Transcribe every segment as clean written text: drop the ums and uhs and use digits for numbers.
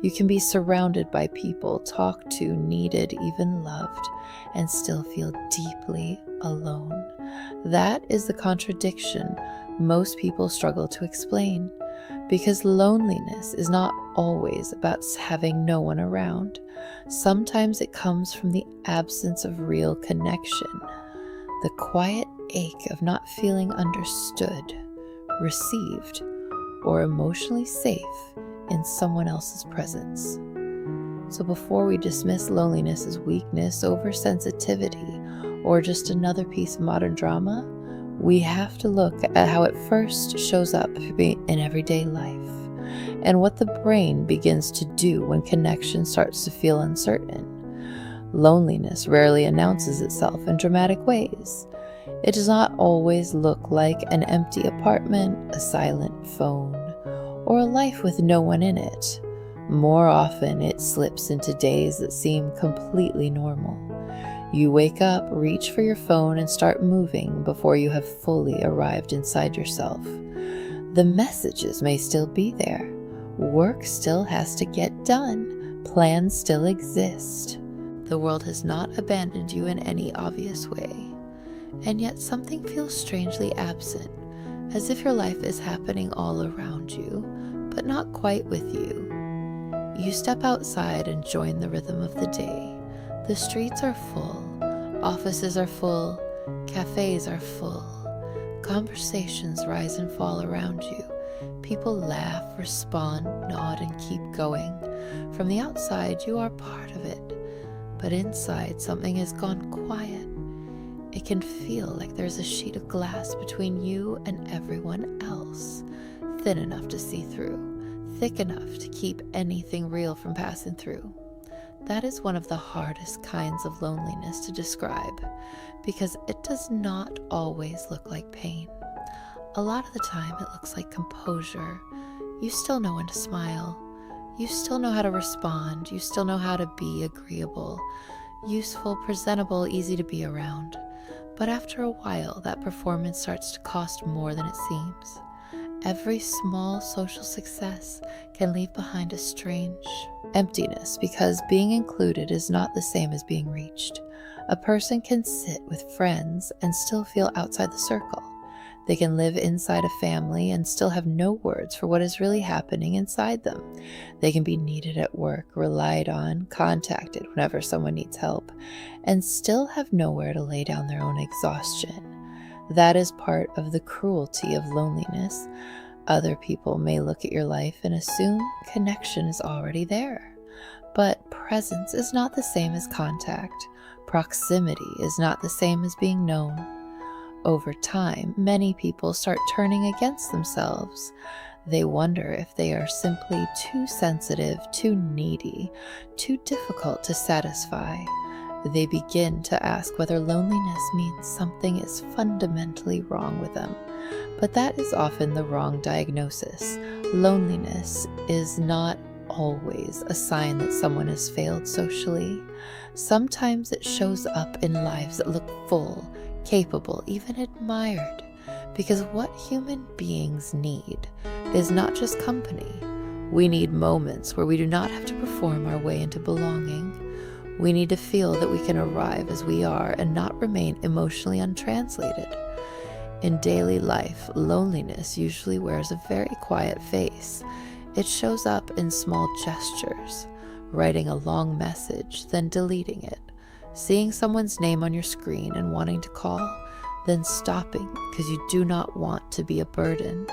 You can be surrounded by people, talked to, needed, even loved, and still feel deeply alone. That is the contradiction most people struggle to explain, because loneliness is not always about having no one around. Sometimes it comes from the absence of real connection, the quiet ache of not feeling understood, received, or emotionally safe in someone else's presence. So before we dismiss loneliness as weakness, oversensitivity, or just another piece of modern drama, we have to look at how it first shows up in everyday life and what the brain begins to do when connection starts to feel uncertain. Loneliness rarely announces itself in dramatic ways. It does not always look like an empty apartment, a silent phone, or a life with no one in it. More often, it slips into days that seem completely normal. You wake up, reach for your phone, and start moving before you have fully arrived inside yourself. The messages may still be there. Work still has to get done. Plans still exist. The world has not abandoned you in any obvious way. And yet something feels strangely absent, as if your life is happening all around you, but not quite with you. You step outside and join the rhythm of the day. The streets are full, offices are full, cafes are full. Conversations rise and fall around you. People laugh, respond, nod, and keep going. From the outside, you are part of it, but inside, something has gone quiet. It can feel like there's a sheet of glass between you and everyone else, thin enough to see through, thick enough to keep anything real from passing through. That is one of the hardest kinds of loneliness to describe, because it does not always look like pain. A lot of the time it looks like composure. You still know when to smile. You still know how to respond. You still know how to be agreeable, useful, presentable, easy to be around. But after a while, that performance starts to cost more than it seems. Every small social success can leave behind a strange emptiness, because being included is not the same as being reached. A person can sit with friends and still feel outside the circle. They can live inside a family and still have no words for what is really happening inside them. They can be needed at work, relied on, contacted whenever someone needs help, and still have nowhere to lay down their own exhaustion. That is part of the cruelty of loneliness. Other people may look at your life and assume connection is already there. But presence is not the same as contact. Proximity is not the same as being known. Over time, many people start turning against themselves. They wonder if they are simply too sensitive, too needy, too difficult to satisfy. They begin to ask whether loneliness means something is fundamentally wrong with them. But that is often the wrong diagnosis. Loneliness is not always a sign that someone has failed socially. Sometimes it shows up in lives that look full, capable, even admired, because what human beings need is not just company. We need moments where we do not have to perform our way into belonging. We need to feel that we can arrive as we are and not remain emotionally untranslated. In daily life, loneliness usually wears a very quiet face. It shows up in small gestures, writing a long message, then deleting it, seeing someone's name on your screen and wanting to call, then stopping because you do not want to be a burden.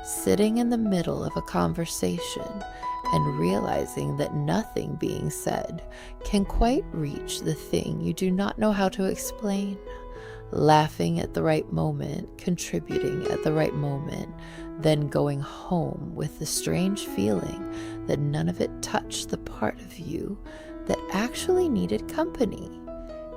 Sitting in the middle of a conversation and realizing that nothing being said can quite reach the thing you do not know how to explain. Laughing at the right moment, contributing at the right moment, then going home with the strange feeling that none of it touched the part of you that actually needed company.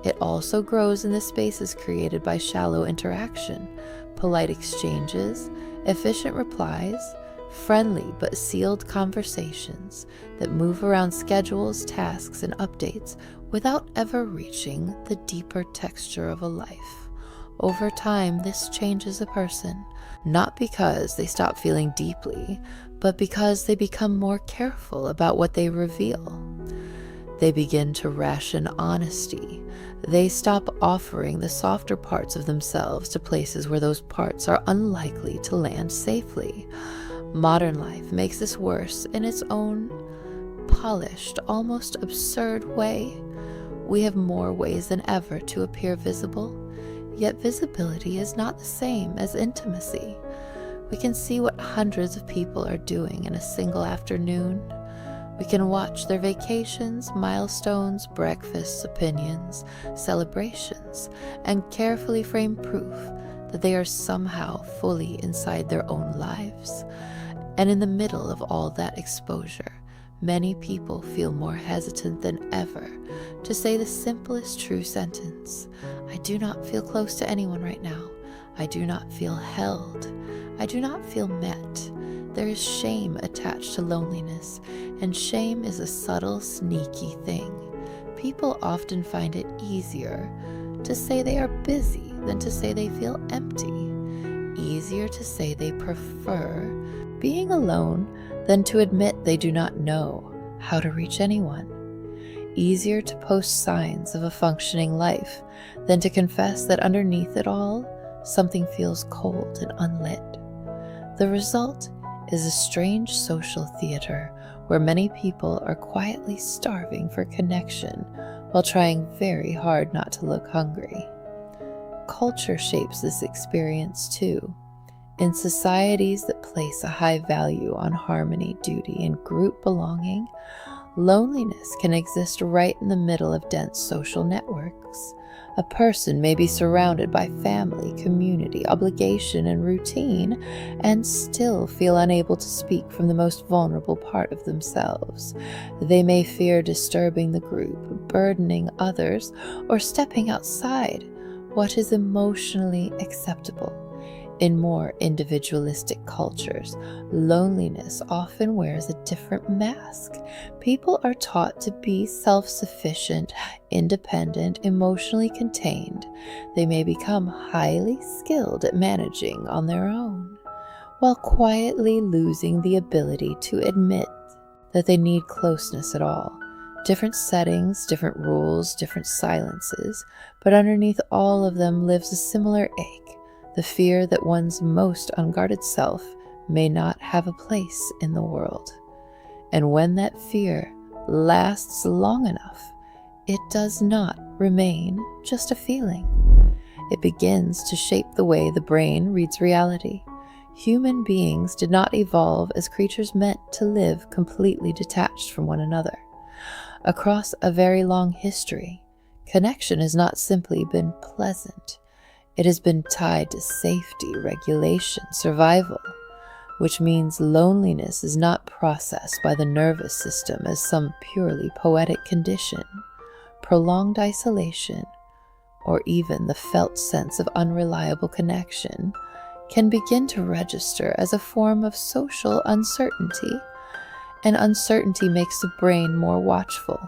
It also grows in the spaces created by shallow interaction, polite exchanges, efficient replies, friendly but sealed conversations that move around schedules, tasks, and updates without ever reaching the deeper texture of a life. Over time, this changes a person, not because they stop feeling deeply, but because they become more careful about what they reveal. They begin to ration honesty. They stop offering the softer parts of themselves to places where those parts are unlikely to land safely. Modern life makes this worse in its own polished, almost absurd way. We have more ways than ever to appear visible, yet visibility is not the same as intimacy. We can see what hundreds of people are doing in a single afternoon. We can watch their vacations, milestones, breakfasts, opinions, celebrations, and carefully frame proof that they are somehow fully inside their own lives. And in the middle of all that exposure, many people feel more hesitant than ever to say the simplest true sentence: I do not feel close to anyone right now. I do not feel held. I do not feel met. There is shame attached to loneliness, and shame is a subtle, sneaky thing. People often find it easier to say they are busy than to say they feel empty. Easier to say they prefer being alone than to admit they do not know how to reach anyone. Easier to post signs of a functioning life than to confess that underneath it all, something feels cold and unlit. The result is a strange social theater where many people are quietly starving for connection while trying very hard not to look hungry. Culture shapes this experience too. In societies that place a high value on harmony, duty, and group belonging, loneliness can exist right in the middle of dense social networks. A person may be surrounded by family, community, obligation, and routine, and still feel unable to speak from the most vulnerable part of themselves. They may fear disturbing the group, burdening others, or stepping outside what is emotionally acceptable. In more individualistic cultures, loneliness often wears a different mask. People are taught to be self-sufficient, independent, emotionally contained. They may become highly skilled at managing on their own, while quietly losing the ability to admit that they need closeness at all. Different settings, different rules, different silences, but underneath all of them lives a similar ache. The fear that one's most unguarded self may not have a place in the world. And when that fear lasts long enough, it does not remain just a feeling. It begins to shape the way the brain reads reality. Human beings did not evolve as creatures meant to live completely detached from one another. Across a very long history, connection has not simply been pleasant. It has been tied to safety, regulation, survival, which means loneliness is not processed by the nervous system as some purely poetic condition. Prolonged isolation, or even the felt sense of unreliable connection, can begin to register as a form of social uncertainty, and uncertainty makes the brain more watchful.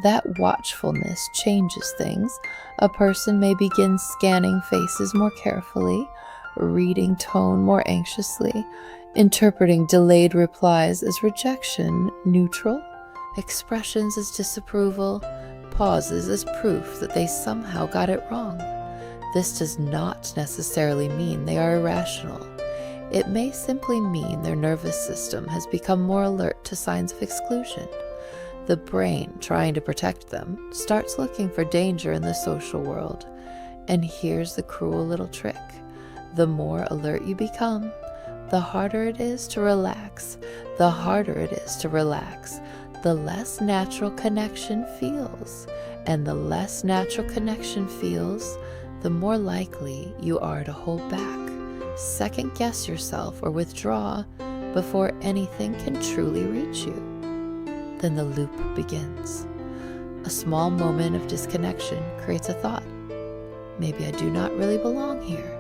That watchfulness changes things. A person may begin scanning faces more carefully, reading tone more anxiously, interpreting delayed replies as rejection, neutral, expressions as disapproval, pauses as proof that they somehow got it wrong. This does not necessarily mean they are irrational. It may simply mean their nervous system has become more alert to signs of exclusion. The brain, trying to protect them, starts looking for danger in the social world. And here's the cruel little trick. The more alert you become, the harder it is to relax. The harder it is to relax, the less natural connection feels. And the less natural connection feels, the more likely you are to hold back, second guess yourself, or withdraw before anything can truly reach you. Then the loop begins. A small moment of disconnection creates a thought. Maybe I do not really belong here.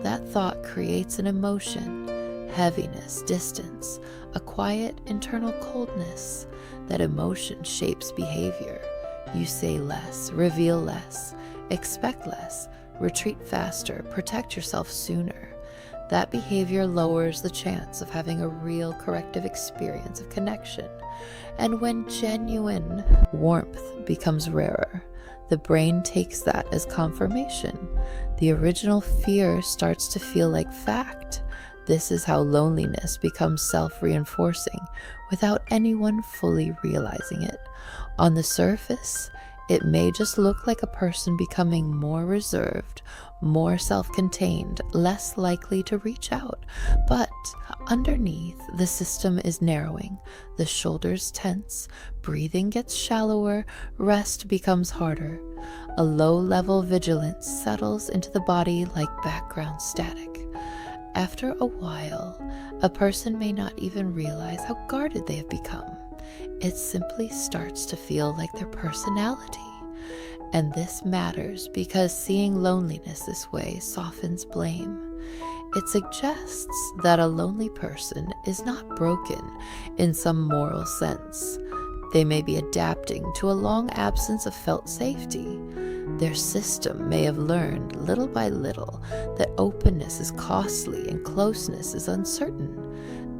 That thought creates an emotion, heaviness, distance, a quiet internal coldness. That emotion shapes behavior. You say less, reveal less, expect less, retreat faster, protect yourself sooner. that behavior lowers the chance of having a real corrective experience of connection. And when genuine warmth becomes rarer, the brain takes that as confirmation. The original fear starts to feel like fact. This is how loneliness becomes self-reinforcing without anyone fully realizing it. On the surface, it may just look like a person becoming more reserved, more self-contained, less likely to reach out. But underneath, the system is narrowing. The shoulders tense, breathing gets shallower, rest becomes harder. A low-level vigilance settles into the body like background static. After a while, a person may not even realize how guarded they have become. It simply starts to feel like their personality. And this matters because seeing loneliness this way softens blame. It suggests that a lonely person is not broken in some moral sense. They may be adapting to a long absence of felt safety. Their system may have learned little by little that openness is costly and closeness is uncertain.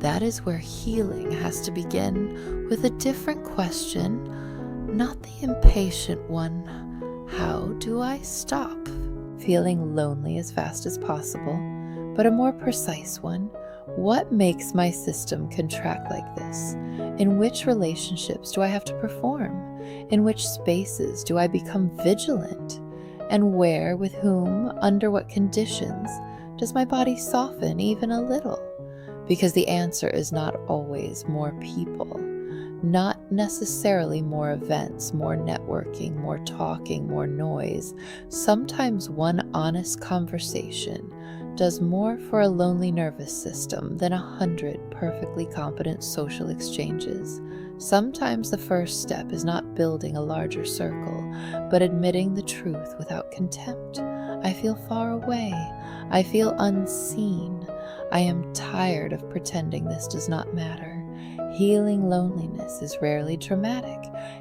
That is where healing has to begin, with a different question, not the impatient one. How do I stop feeling lonely as fast as possible, but a more precise one? What makes my system contract like this? In which relationships do I have to perform? In which spaces do I become vigilant? And where, with whom, under what conditions, does my body soften even a little? Because the answer is not always more people, not necessarily more events, more networking, more talking, more noise. Sometimes one honest conversation does more for a lonely nervous system than 100 perfectly competent social exchanges. Sometimes the first step is not building a larger circle, but admitting the truth without contempt. I feel far away. I feel unseen. I am tired of pretending this does not matter. Healing loneliness is rarely dramatic.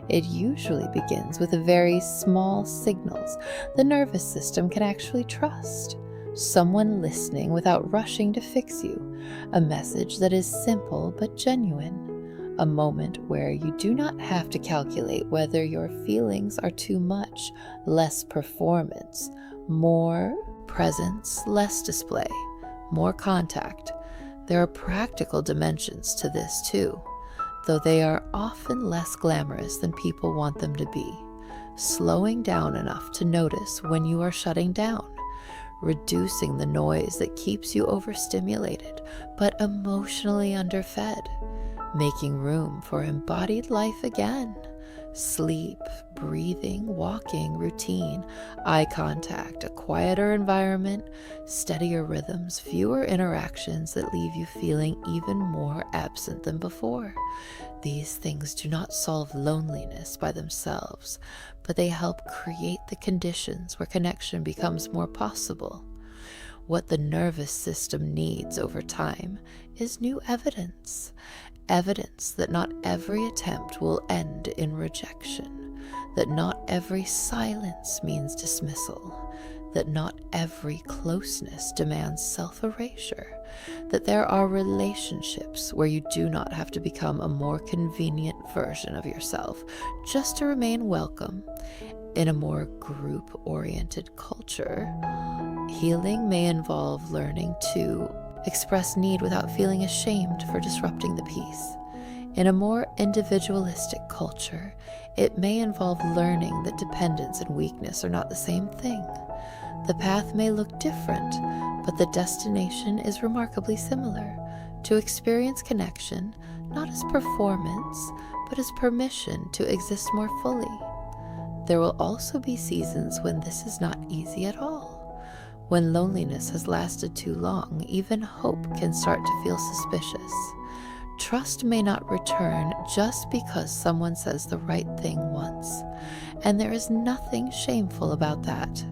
It usually begins with very small signals the nervous system can actually trust. Someone listening without rushing to fix you. A message that is simple but genuine. A moment where you do not have to calculate whether your feelings are too much. Less performance, more presence, less display, more contact. There are practical dimensions to this too, though they are often less glamorous than people want them to be. Slowing down enough to notice when you are shutting down. Reducing the noise that keeps you overstimulated but emotionally underfed. Making room for embodied life again. Sleep, breathing, walking, routine, eye contact, a quieter environment, steadier rhythms, fewer interactions that leave you feeling even more absent than before. These things do not solve loneliness by themselves, but they help create the conditions where connection becomes more possible. What the nervous system needs over time is new evidence. Evidence that not every attempt will end in rejection, that not every silence means dismissal, that not every closeness demands self-erasure, that there are relationships where you do not have to become a more convenient version of yourself just to remain welcome. In a more group-oriented culture, healing may involve learning to express need without feeling ashamed for disrupting the peace. In a more individualistic culture, it may involve learning that dependence and weakness are not the same thing. The path may look different, but the destination is remarkably similar. To experience connection, not as performance, but as permission to exist more fully. There will also be seasons when this is not easy at all. When loneliness has lasted too long, even hope can start to feel suspicious. Trust may not return just because someone says the right thing once, and there is nothing shameful about that.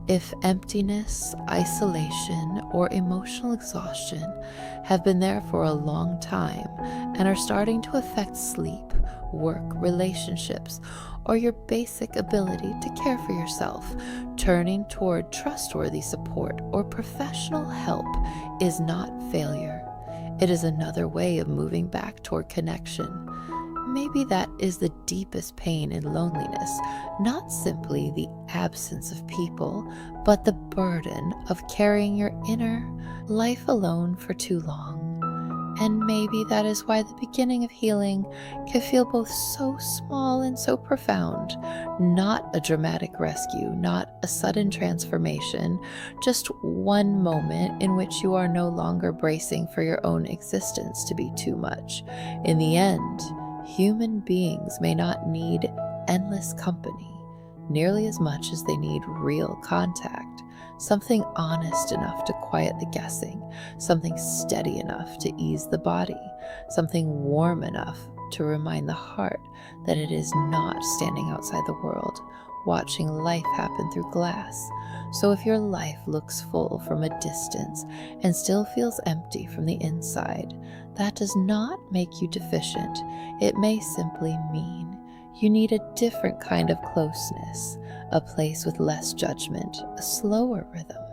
If emptiness, isolation, or emotional exhaustion have been there for a long time and are starting to affect sleep, work, relationships, or your basic ability to care for yourself. Turning toward trustworthy support or professional help is not failure. It is another way of moving back toward connection. Maybe that is the deepest pain in loneliness, not simply the absence of people, but the burden of carrying your inner life alone for too long. And maybe that is why the beginning of healing can feel both so small and so profound. Not a dramatic rescue, not a sudden transformation, just one moment in which you are no longer bracing for your own existence to be too much. In the end, human beings may not need endless company nearly as much as they need real contact, something honest enough to quiet the guessing, something steady enough to ease the body, something warm enough to remind the heart that it is not standing outside the world, watching life happen through glass. So if your life looks full from a distance and still feels empty from the inside, that does not make you deficient. It may simply mean you need a different kind of closeness, a place with less judgment, a slower rhythm,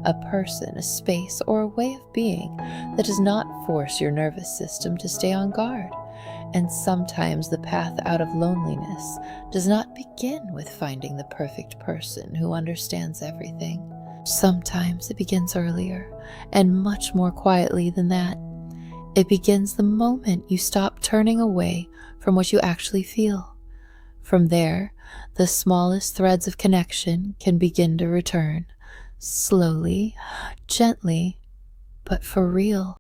a person, a space, or a way of being that does not force your nervous system to stay on guard. And sometimes the path out of loneliness does not begin with finding the perfect person who understands everything. Sometimes it begins earlier and much more quietly than that. It begins the moment you stop turning away from what you actually feel. From there, the smallest threads of connection can begin to return, slowly, gently, but for real.